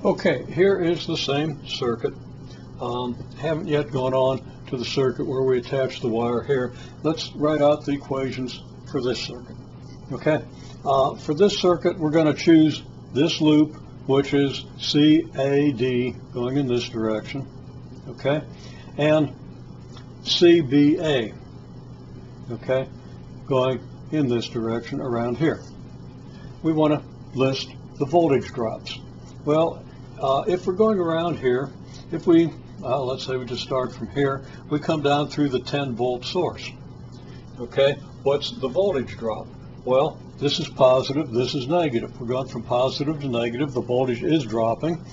Okay, here is the same circuit. Haven't yet gone on to the circuit where we attach the wire here. Let's write out the equations for this circuit. Okay, for this circuit we're going to choose this loop, which is CAD going in this direction, okay, and CBA, okay, going in this direction around here. We want to list the voltage drops. Well, if we're going around here, if we, let's say we just start from here, we come down through the 10-volt source. Okay, what's the voltage drop? Well, this is positive, this is negative. We're going from positive to negative. The voltage is dropping.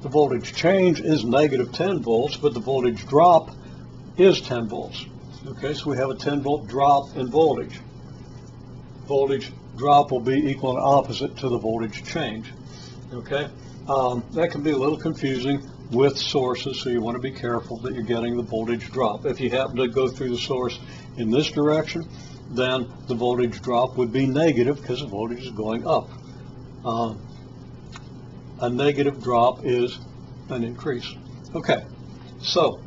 The voltage change is negative 10 volts, but the voltage drop is 10 volts. Okay, so we have a 10-volt drop in voltage. Voltage drop will be equal and opposite to the voltage change. Okay, that can be a little confusing with sources, so you want to be careful that you're getting the voltage drop. If you happen to go through the source in this direction, then the voltage drop would be negative because the voltage is going up. A negative drop is an increase. Okay, so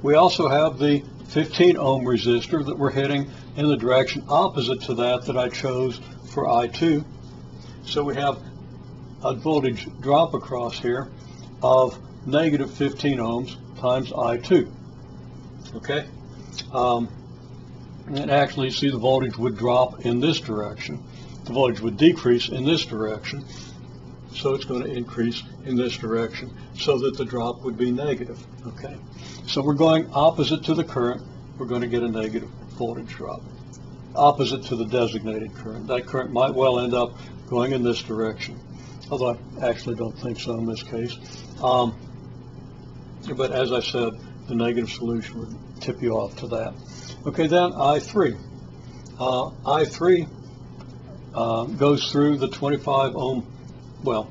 we also have the 15 ohm resistor that we're hitting in the direction opposite to that I chose for I2. So we have a voltage drop across here of negative 15 ohms times I2. Okay, and actually see the voltage would drop in this direction. The voltage would decrease in this direction, so it's going to increase in this direction so that the drop would be negative. Okay, so we're going opposite to the current, we're going to get a negative voltage drop. Opposite to the designated current. That current might well end up going in this direction, although I actually don't think so in this case. But as I said, the negative solution would tip you off to that. Okay, then I3. I3 goes through the 25 ohm, well,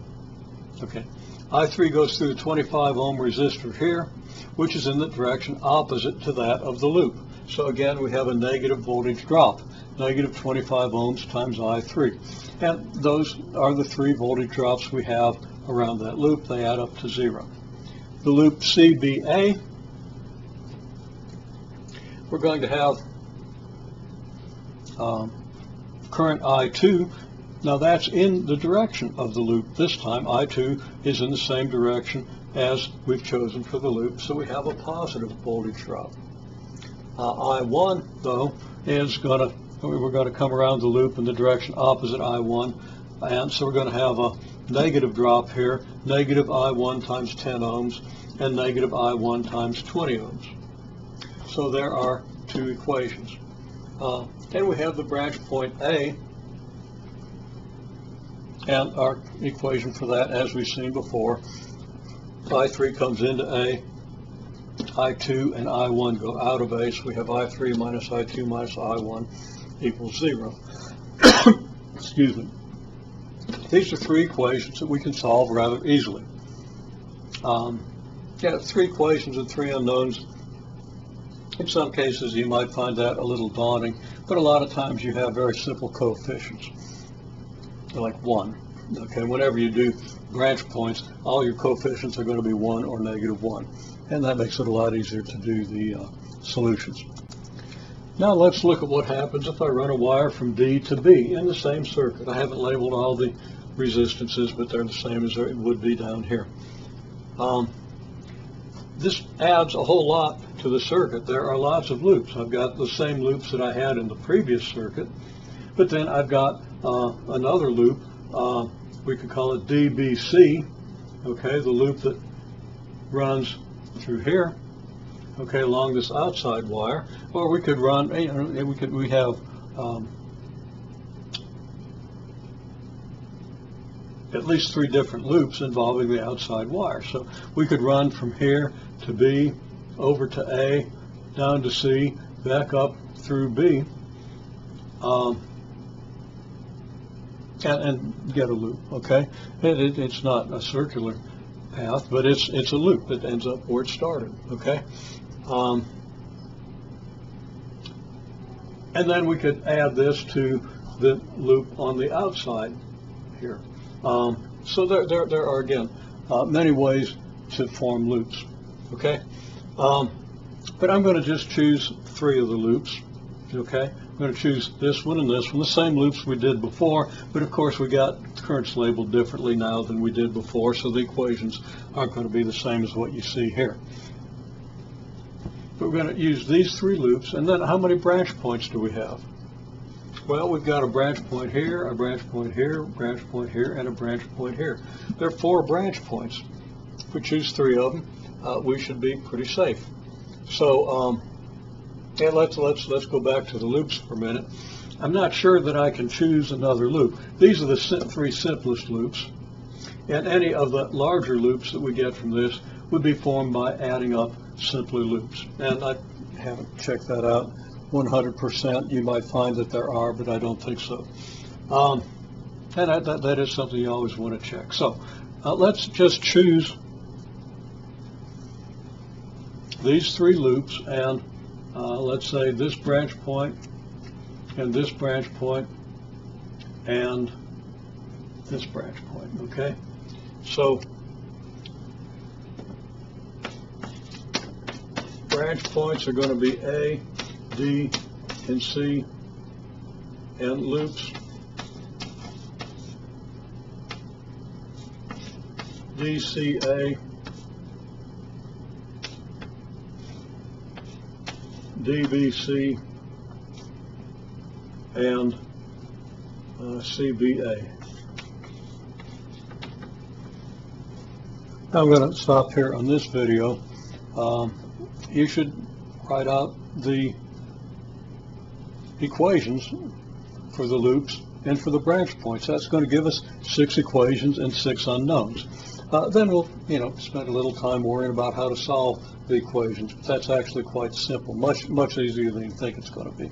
okay. I3 goes through the 25 ohm resistor here, which is in the direction opposite to that of the loop. So again, we have a negative voltage drop, negative 25 ohms times I3. And those are the three voltage drops we have around that loop. They add up to 0. The loop CBA, we're going to have current I2. Now that's in the direction of the loop. This time I2 is in the same direction as we've chosen for the loop, so we have a positive voltage drop. I1 though is we're going to come around the loop in the direction opposite I1, and so we're going to have a negative drop here, negative I1 times 10 ohms and negative I1 times 20 ohms. So there are two equations. And we have the branch point A, and our equation for that, as we've seen before, I3 comes into A, I2 and I1 go out of A, so we have I3 minus I2 minus I1 equals 0. Excuse me. These are three equations that we can solve rather easily. Yeah, three equations and three unknowns. In some cases you might find that a little daunting, but a lot of times you have very simple coefficients, like 1. Okay, whenever you do branch points, all your coefficients are going to be 1 or negative 1, and that makes it a lot easier to do the solutions. Now let's look at what happens if I run a wire from D to B in the same circuit. I haven't labeled all the resistances, but they're the same as it would be down here. This adds a whole lot to the circuit. There are lots of loops. I've got the same loops that I had in the previous circuit, but then I've got another loop. We could call it DBC, okay, the loop that runs through here, okay, along this outside wire, or we could run, we have at least 3 different loops involving the outside wire. So we could run from here to B, over to A, down to C, back up through B, and get a loop. Okay, it's not a circular path, but it's a loop that ends up where it started. Okay, and then we could add this to the loop on the outside here. So there are, again, many ways to form loops, okay? But I'm going to just choose 3 of the loops, okay? I'm going to choose this one and this one, the same loops we did before, but of course we got currents labeled differently now than we did before, so the equations aren't going to be the same as what you see here. But we're going to use these 3 loops, and then how many branch points do we have? Well, we've got a branch point here, a branch point here, a branch point here, and a branch point here. There are 4 branch points. If we choose 3 of them, we should be pretty safe. So, and let's go back to the loops for a minute. I'm not sure that I can choose another loop. These are the 3 simplest loops, and any of the larger loops that we get from this would be formed by adding up simpler loops. And I haven't checked that out 100%. You might find that there are, but I don't think so. And that is something you always want to check. So let's just choose these 3 loops, and let's say this branch point, and this branch point, and this branch point, okay? So branch points are going to be A, D, and C, and loops DCA, DBC, and CBA. Now I'm going to stop here on this video. You should write out the equations for the loops and for the branch points. That's going to give us 6 equations and 6 unknowns. Then we'll, spend a little time worrying about how to solve the equations. That's actually quite simple, much easier than you think it's going to be.